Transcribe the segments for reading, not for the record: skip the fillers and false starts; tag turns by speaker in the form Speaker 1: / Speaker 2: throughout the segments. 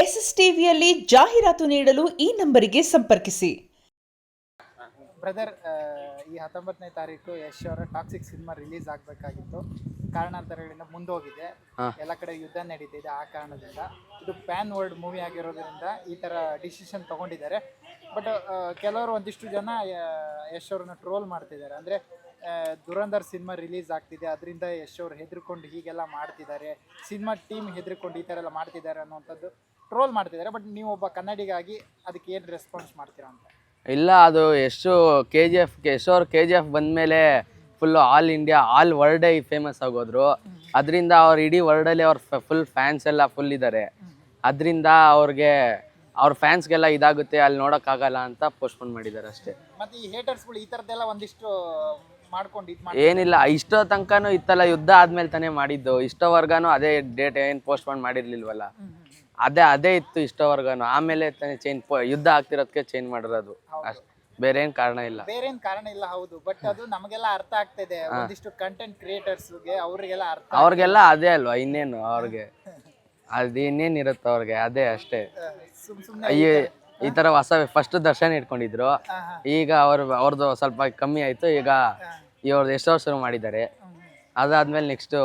Speaker 1: S S ಟಿವಿಯಲ್ಲಿ ಜಾಹೀರಾತು ನೀಡಲು ಈ ನಂಬರಿಗೆ ಸಂಪರ್ಕಿಸಿ.
Speaker 2: ಬ್ರದರ್, ಈ 19ನೇ ತಾರೀಕು ಯಶ್ ಅವರ ಟಾಕ್ಸಿಕ್ ಸಿನಿಮಾ ರಿಲೀಸ್ ಆಗಬೇಕಾಗಿತ್ತು. ಕಾರಣಾಂತರಗಳಿಂದ ಮುಂದೋಗಿದೆ. ಎಲ್ಲ ಕಡೆ ಯುದ್ಧ ನಡೀತಿದೆ. ಆ ಕಾರಣದಿಂದ ಇದು ಪ್ಯಾನ್ ವರ್ಲ್ಡ್ ಮೂವಿ ಆಗಿರೋದ್ರಿಂದ ಈ ಥರ ಡಿಸಿಷನ್ ತೊಗೊಂಡಿದ್ದಾರೆ. ಬಟ್ ಕೆಲವರು ಒಂದಿಷ್ಟು ಜನ ಯಶ್ ಅವ್ರನ್ನ ಟ್ರೋಲ್ ಮಾಡ್ತಿದ್ದಾರೆ. ಅಂದರೆ ದುರಂಧರ್ ಸಿನಿಮಾ ರಿಲೀಸ್ ಆಗ್ತಿದೆ, ಅದರಿಂದ ಯಶ್ ಅವರು ಹೆದರ್ಕೊಂಡು ಹೀಗೆಲ್ಲ ಮಾಡ್ತಿದ್ದಾರೆ, ಸಿನಿಮಾ ಟೀಮ್ ಹೆದರ್ಕೊಂಡು ಈ ಥರ ಎಲ್ಲ ಮಾಡ್ತಿದ್ದಾರೆ ಅನ್ನೋವಂಥದ್ದು ಟ್ರೋಲ್ ಮಾಡ್ತಿದ್ದಾರೆ. ಬಟ್ ನೀವು ಒಬ್ಬ ಕನ್ನಡಿಗಾಗಿ ಅದಕ್ಕೆ ಏನು ರೆಸ್ಪಾನ್ಸ್ ಮಾಡ್ತೀರಾ ಅಂತ?
Speaker 3: ಇಲ್ಲ, ಅದು ಎಷ್ಟು KGF ಯಶ್ ಅವ್ರು KGF ಬಂದಮೇಲೆ ಫುಲ್ಲು ಆಲ್ ಇಂಡಿಯಾ ಆಲ್ ವರ್ಲ್ಡೇ ಫೇಮಸ್ ಆಗೋದ್ರು. ಅದರಿಂದ ಅವ್ರು ಇಡೀ ವರ್ಲ್ಡಲ್ಲಿ ಅವ್ರ ಫುಲ್ ಫ್ಯಾನ್ಸ್ ಎಲ್ಲ ಫುಲ್ ಇದ್ದಾರೆ. ಅದರಿಂದ ಅವ್ರಿಗೆ ಅವ್ರ ಫ್ಯಾನ್ಸ್ಗೆಲ್ಲ ಇದಾಗುತ್ತೆ, ಅಲ್ಲಿ ನೋಡೋಕ್ಕಾಗಲ್ಲ ಅಂತ ಪೋಸ್ಟ್ಪೋನ್ ಮಾಡಿದ್ದಾರೆ ಅಷ್ಟೇ.
Speaker 2: ಮತ್ತು ಈ ಹೇಟರ್ಸ್ಗಳು ಈ ಥರದ್ದೆಲ್ಲ ಒಂದಿಷ್ಟು ಮಾಡ್ಕೊಂಡು
Speaker 3: ಏನಿಲ್ಲ, ಇಷ್ಟೋ ತನಕನೂ ಇತ್ತಲ್ಲ, ಯುದ್ಧ ಆದ್ಮೇಲೆ ತಾನೇ ಮಾಡಿದ್ದು. ಇಷ್ಟೋವರ್ಗಾನು ಅದೇ ಡೇಟ್ ಏನು ಪೋಸ್ಟ್ಪೋನ್ ಮಾಡಿರ್ಲಿಲ್ವಲ್ಲ, ಅದೇ ಇತ್ತು ಇಷ್ಟೋವರ್ಗಾನು. ಆಮೇಲೆ ತಾನೇ ಯುದ್ಧ ಆಗ್ತಿರೋದಕ್ಕೆ ಚೇಂಜ್ ಮಾಡಿರೋದು ಅಷ್ಟೇ, ಬೇರೆ ಏನು ಕಾರಣ ಇಲ್ಲ.
Speaker 2: ಹೌದು. ಬಟ್ ಅದು ನಮಗೆಲ್ಲ ಅರ್ಥ ಆಗ್ತಿದೆ. ಒಂದಿಷ್ಟು ಕಂಟೆಂಟ್ ಕ್ರಿಯೇಟರ್ಸ್ಗೆ
Speaker 3: ಅವ್ರಿಗೆಲ್ಲ ಅದೇ ಅಲ್ವಾ, ಇನ್ನೇನು ಅವ್ರಿಗೆ ಅದು ಇನ್ನೇನಿರುತ್ತೆ ಅವ್ರಿಗೆ, ಅದೇ ಅಷ್ಟೇ. ಈ ತರ ಹೊಸ ಫಸ್ಟ್ ದರ್ಶನ್ ಇಟ್ಕೊಂಡಿದ್ರು, ಈಗ ಅವ್ರದ್ದು ಸ್ವಲ್ಪ ಕಮ್ಮಿ ಆಯ್ತು. ಈಗ ಇವ್ರದ್ದು ಎಷ್ಟೋ ಶುರು ಮಾಡಿದ್ದಾರೆ. ಅದಾದ್ಮೇಲೆ ನೆಕ್ಸ್ಟ್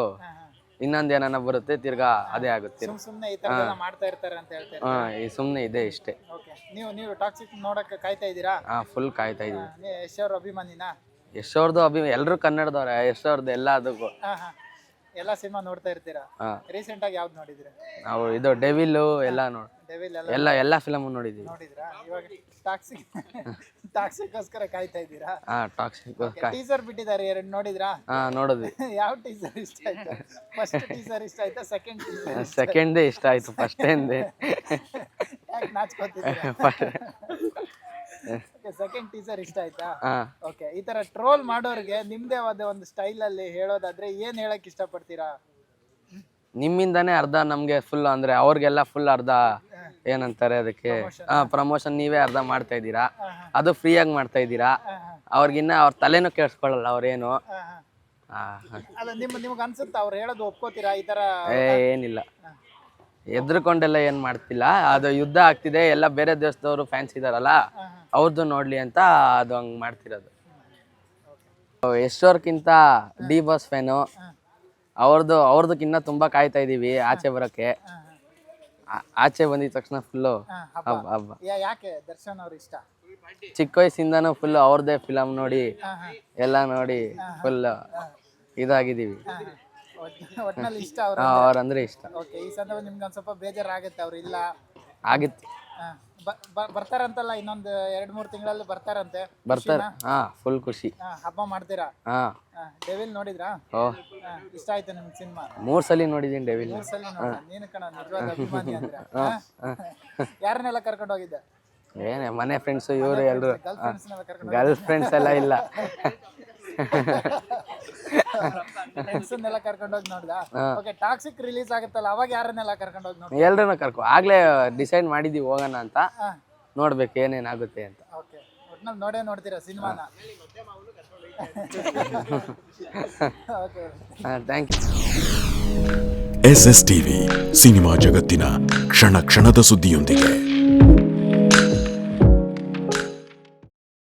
Speaker 3: ಇನ್ನೊಂದು ಏನಾನ ಬರುತ್ತೆ, ತಿರ್ಗಾ ಅದೇ ಆಗುತ್ತೆ. ಈ ಸುಮ್ಮನೆ ಇದೆ ಇಷ್ಟೇ.
Speaker 2: ನೀವು ಟಾಕ್ಸಿಕ್ ನೋಡಕ್ಕೆ ಕಾಯ್ತಾ ಇದ್ದೀರಾ?
Speaker 3: ಫುಲ್ ಕಾಯ್ತಾ ಇದೀವಿ.
Speaker 2: ಯಶ್ ಅವ್ರ ಅಭಿಮಾನಿನಾ?
Speaker 3: ಯಶ್ ಅವ್ರದ್ದು ಎಲ್ಲರೂ ಕನ್ನಡದವ್ರೆ. ಯಶ್ ಅವ್ರದ್ದು ಎಲ್ಲದಕ್ಕೂ
Speaker 2: ಎಲ್ಲ ಸಿನಿಮಾ ನೋಡ್ತಾ ಇರ್ತೀರಾ? ರೀಸೆಂಟ್ ಆಗಿ ಯಾವ್ದು ನೋಡಿದ್ರಿ?
Speaker 3: ನಾವು ಇದು ಡೆವಿಲ್ ಎಲ್ಲ ಎಲ್ಲ ಫಿಲಮ್ ನೋಡಿದೀವಿ.
Speaker 2: ನೋಡಿದ್ರಾ? ಇವಾಗ ಟಾಕ್ಸಿಕ್ಗೋಸ್ಕರ ಕಾಯ್ತಾ ಇದ್ದೀರಾ?
Speaker 3: ಟಾಕ್ಸಿಕ್
Speaker 2: ಟೀಸರ್ ಬಿಟ್ಟಿದ್ದಾರೆ, 2 ನೋಡಿದ್ರಾ?
Speaker 3: ನೋಡಿದ್ವಿ.
Speaker 2: ಯಾವ ಟೀಸರ್ ಇಷ್ಟ ಆಯ್ತು? ಫಸ್ಟ್ ಟೀಸರ್ ಇಷ್ಟ ಆಯ್ತಾ?
Speaker 3: ಸೆಕೆಂಡ್ ಇಷ್ಟ ಆಯ್ತು, ಫಸ್ಟ್ ಯಾಕೆ
Speaker 2: ನಾಚ್ಕೋತಿದ್ದೀರಾ? ಸೆಕೆಂಡ್ ಟೀಸರ್ ಇಷ್ಟ ಆಯ್ತಾ? ಓಕೆ. ಈ ತರ ಟ್ರೋಲ್ ಮಾಡೋರಿಗೆ ನಿಮ್ದೇ ಆದ ಒಂದು ಸ್ಟೈಲ್ ಅಲ್ಲಿ ಹೇಳೋದಾದ್ರೆ ಏನ್ ಹೇಳಕ್ ಇಷ್ಟಪಡ್ತೀರಾ?
Speaker 3: ನಿಮ್ಮಿಂದಾನೇ ಅರ್ಧ ನಮ್ಗೆ ಫುಲ್, ಅಂದ್ರೆ ಅವ್ರಿಗೆಲ್ಲ ಫುಲ್ ಅರ್ಧ ಏನಂತಾರೆ ಅದಕ್ಕೆ ಪ್ರಮೋಷನ್ ನೀವೇ ಅರ್ಧ ಮಾಡ್ತಾ ಇದ್ದೀರಾ. ಅದು ಫ್ರೀಯಾಗಿ ಮಾಡ್ತಾ ಇದ್ದೀರಾ. ಅವ್ರಿಗಿನ್ನ ಅವ್ರ ತಲೆನೂ ಕೇಳಿಸ್ಕೊಳ್ಳಲ್ಲ ಅವ್ರೇನು.
Speaker 2: ಅಲ್ಲ, ನಿಮ್ಗೆ ಅನ್ಸುತ್ತಾ ಅವ್ರು ಹೇಳೋದು ಒಪ್ಕೋತೀರಾ? ಈ ತರ
Speaker 3: ಏನಿಲ್ಲ, ಎದ್ರುಕೊಂಡೆಲ್ಲ ಏನ್ ಮಾಡ್ತಿಲ್ಲ. ಅದು ಯುದ್ಧ ಆಗ್ತಿದೆ, ಎಲ್ಲ ಬೇರೆ ದೇಶದವರು ಫ್ಯಾನ್ಸ್ ಇದಾರಲ್ಲ, ಅವ್ರದ್ದು ನೋಡ್ಲಿ ಅಂತ ಅದು ಹಂಗ್ ಮಾಡ್ತಿರೋದು. ಎಷ್ಟೋರ್ಕಿಂತ ಡಿ ಬಾಸ್ ಫ್ಯಾನು. ಅವ್ರದಕ್ಕಿನ್ನ ತುಂಬಾ ಕಾಯ್ತಾ ಇದೀವಿ ಆಚೆ ಬರಕ್ಕೆ. ಆಚೆ ಬಂದಿದ ತಕ್ಷಣ ಫುಲ್ಲು ಹಬ್ಬ.
Speaker 2: ಯಾಕೆ ದರ್ಶನ್ ಅವ್ರ ಇಷ್ಟ?
Speaker 3: ಚಿಕ್ಕ ವಯಸ್ಸಿಂದಾನು ಫುಲ್ ಅವ್ರದೇ ಫಿಲಮ್ ನೋಡಿ ಎಲ್ಲ ನೋಡಿ ಫುಲ್ ಇದಾಗಿದ್ದೀವಿ.
Speaker 2: ಒಟ್ನಲ್ಲಿ ಇಷ್ಟ
Speaker 3: ಅವ್ರಂದ್ರೆ ಇಷ್ಟ.
Speaker 2: ಓಕೆ. ಈ ಸಂದರ್ಭ ನಿಮ್ಗೆ ಒಂದ್ ಸ್ವಲ್ಪ ಬೇಜಾರಾಗುತ್ತೆ ಅವ್ರು ಇಲ್ಲ
Speaker 3: ಆಗಿತ್ತು.
Speaker 2: ಬರ್ತಾರಂತಲ್ಲ, ಇನ್ನೊಂದು 2-3 ತಿಂಗಳಲ್ಲಿ ಬರ್ತಾರಂತೆ.
Speaker 3: ಬರ್ತಾರೆ. ಫುಲ್ ಖುಷಿ.
Speaker 2: ಹಬ್ಬ ಮಾಡ್ತೀರಾ? ಡೆವಿಲ್ ನೋಡಿದ್ರಾ? ಇಷ್ಟ ಆಯ್ತು ನಿಮ್ಗೆ ಸಿನಿಮಾ?
Speaker 3: 3 ಸಲ ನೋಡಿದೀನಿ ಡೆವಿಲ್.
Speaker 2: 3 ಸಲ ನೀನು ಕಣ ನಿಜವಾದ ಅಭಿಮಾನಿ ಅಂದ್ರೆ. ಯಾರನ್ನೆಲ್ಲ ಕರ್ಕೊಂಡು ಹೋಗಿದ್ದೆ?
Speaker 3: ಏನೇ ಮನೆ ಫ್ರೆಂಡ್ಸ್ ಇವರು ಎಲ್ರು. ಗರ್ಲ್ ಫ್ರೆಂಡ್ಸ್ ಎಲ್ಲ ಇಲ್ಲ,
Speaker 2: ಫ್ರೆಂಡ್ಸ್ನೆಲ್ಲ ಕರ್ಕೊಂಡು ಹೋಗಿ ನೋಡ್ದಾ? ಓಕೆ. ಟಾಕ್ಸಿಕ್ ರಿಲೀಸ್ ಆಗುತ್ತಲ್ಲ, ಅವಾಗ ಯಾರನ್ನೆಲ್ಲ ಕರ್ಕೊಂಡು ಹೋಗಿ ನೋಡಿ?
Speaker 3: ಎಲ್ರನ್ನ ಆಗ್ಲೇ ಡಿಸೈಡ್ ಮಾಡಿದೀವಿ ಹೋಗೋಣ ಅಂತ. ನೋಡ್ಬೇಕು ಏನೇನಾಗುತ್ತೆ ಅಂತ.
Speaker 2: ಓಕೆ. ಒಟ್ನಲ್ಲಿ ನೋಡೇ ನೋಡ್ತೀರಾ ಸಿನಿಮಾನ? Okay,
Speaker 3: thank you.
Speaker 4: SS TV, cinema ಜಗತ್ತಿನ ಕ್ಷಣ ಕ್ಷಣದ ಸುದ್ದಿಯೊಂದಿಗೆ.